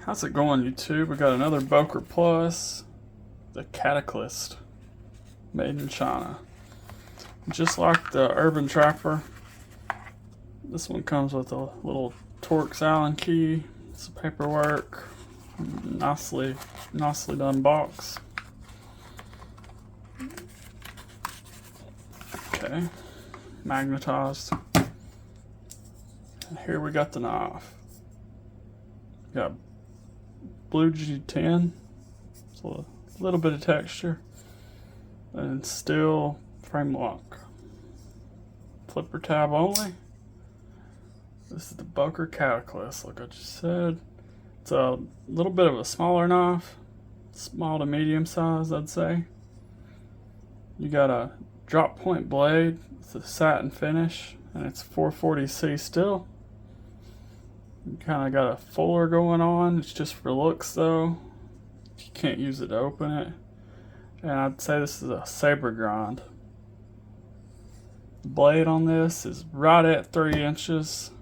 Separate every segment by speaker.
Speaker 1: How's it going, YouTube? We got another Boker Plus, the Cataclyst, made in China. Just like the Urban Trapper, this one comes with a little Torx Allen key, some paperwork, nicely done box. Okay, magnetized. And here we got the knife. Got blue G10, so a little bit of texture, and steel frame lock. Flipper tab only. This is the Boker Cataclyst, like I just said. It's a little bit of a smaller knife, small to medium size, I'd say. You got a drop point blade with a satin finish, and it's 440C steel. You kind of got a fuller going on. It's just for looks though. You can't use it to open it. And I'd say this is a saber grind. The blade on this is right at 3 inches.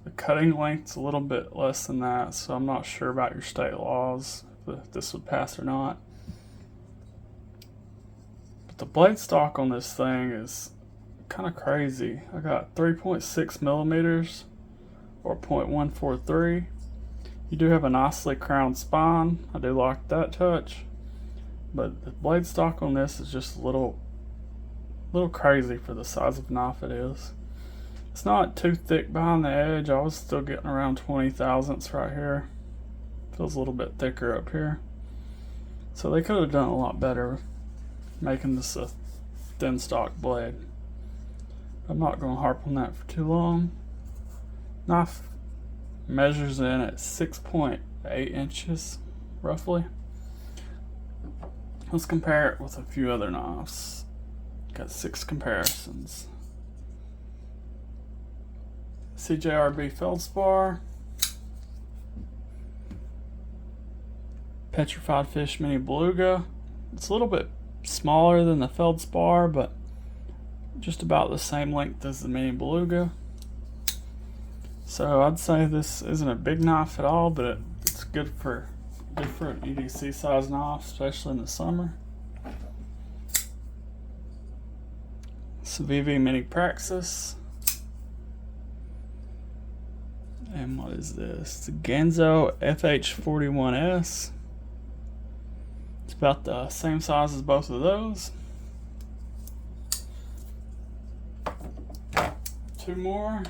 Speaker 1: The cutting length's a little bit less than that, so I'm not sure about your state laws if this would pass or not. But the blade stock on this thing is kind of crazy. I got 3.6 millimeters. Or 0.143. You do have a nicely crowned spine. I do like that touch, but the blade stock on this is just a little crazy for the size of knife it is. It's not too thick behind the edge. I was still getting around 20 thousandths right here. Feels a little bit thicker up here. So they could have done a lot better making this a thin stock blade. I'm not going to harp on that for too long. Knife measures in at 6.8 inches, roughly. Let's compare it with a few other knives. Got 6 comparisons. CJRB feldspar, petrified fish mini beluga. It's a little bit smaller than the feldspar, but just about the same length as the mini beluga. So I'd say this isn't a big knife at all, but it's good for an EDC size knife, especially in the summer. It's a VV Mini Praxis. And what is this? It's a Genzo FH41S. It's about the same size as both of those. 2 more.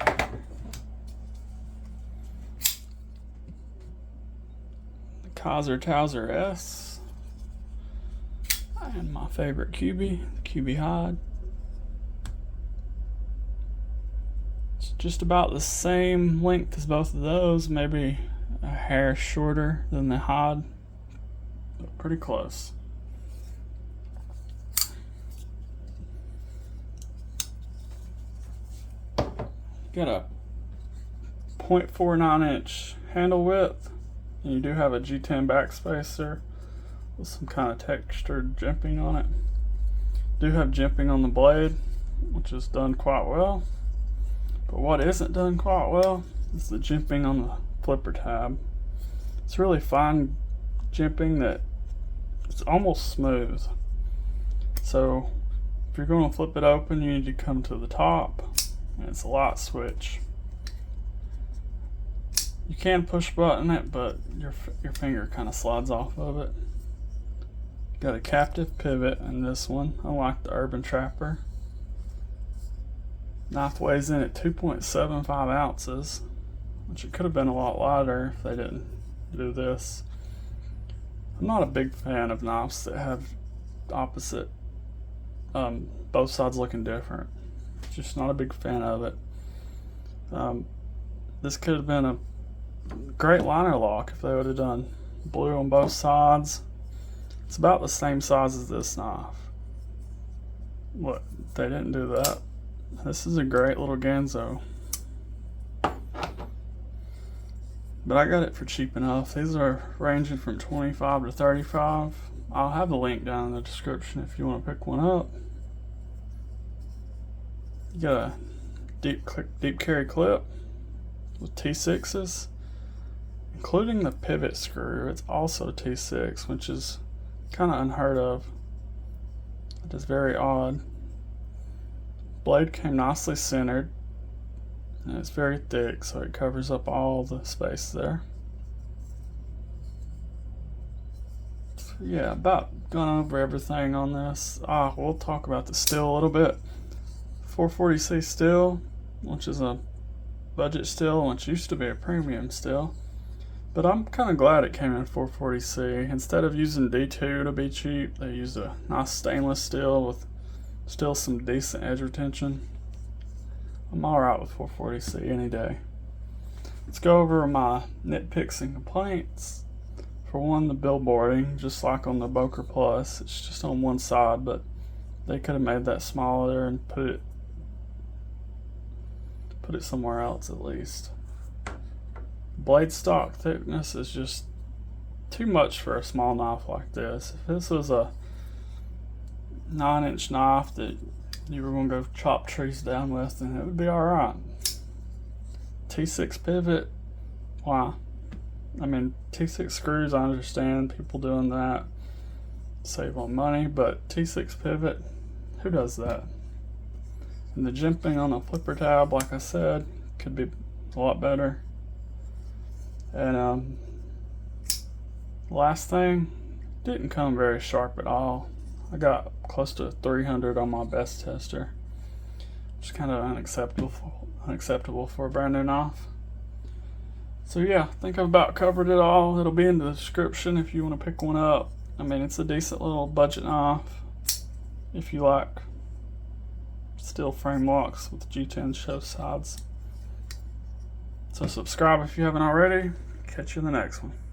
Speaker 1: Kaiser Towser S, and my favorite QB, the QB Hide. It's just about the same length as both of those, maybe a hair shorter than the Hide, but pretty close. Got a 0.49 inch handle width. And you do have a G10 backspacer with some kind of textured jimping on it. Do have jimping on the blade, which is done quite well. But what isn't done quite well is the jimping on the flipper tab. It's really fine jimping that it's almost smooth. So if you're going to flip it open, you need to come to the top, and it's a light switch. You can push button it, but your finger kind of slides off of it. Got a captive pivot in this one, unlike the Urban Trapper. Knife weighs in at 2.75 ounces, which it could have been a lot lighter if they didn't do this. I'm not a big fan of knives that have opposite, both sides looking different. Just not a big fan of it. This could have been a great liner lock if they would have done blue on both sides. It's about the same size as this knife. What? They didn't do that. This is a great little Genzo. But I got it for cheap enough. These are ranging from 25 to 35. I'll have the link down in the description if you want to pick one up. You got a deep carry clip with T6s. including the pivot screw. It's also T6, which is kind of unheard of. It is very odd. Blade came nicely centered, and it's very thick, so it covers up all the space there. So yeah, about gone over everything on this. We'll talk about the steel a little bit. 440C steel, which is a budget steel, which used to be a premium steel. But I'm kind of glad it came in 440C. Instead of using D2 to be cheap, they used a nice stainless steel with still some decent edge retention. I'm alright with 440C any day. Let's go over my nitpicks and complaints. For one, the billboarding, just like on the Boker Plus, it's just on one side, but they could have made that smaller and put it somewhere else at least. Blade stock thickness is just too much for a small knife like this. If this was a 9-inch knife that you were going to go chop trees down with, then it would be alright. T6 pivot, why? I mean, T6 screws, I understand people doing that, save on money, but T6 pivot, who does that? And the jimping on a flipper tab, like I said, could be a lot better. And last thing, didn't come very sharp at all. I got close to 300 on my best tester, which is kind of unacceptable for a brand new knife. So yeah, I think I've about covered it all. It'll be in the description if you want to pick one up. I mean, it's a decent little budget knife if you like steel frame locks with G10 show sides. So subscribe if you haven't already. Catch you in the next one.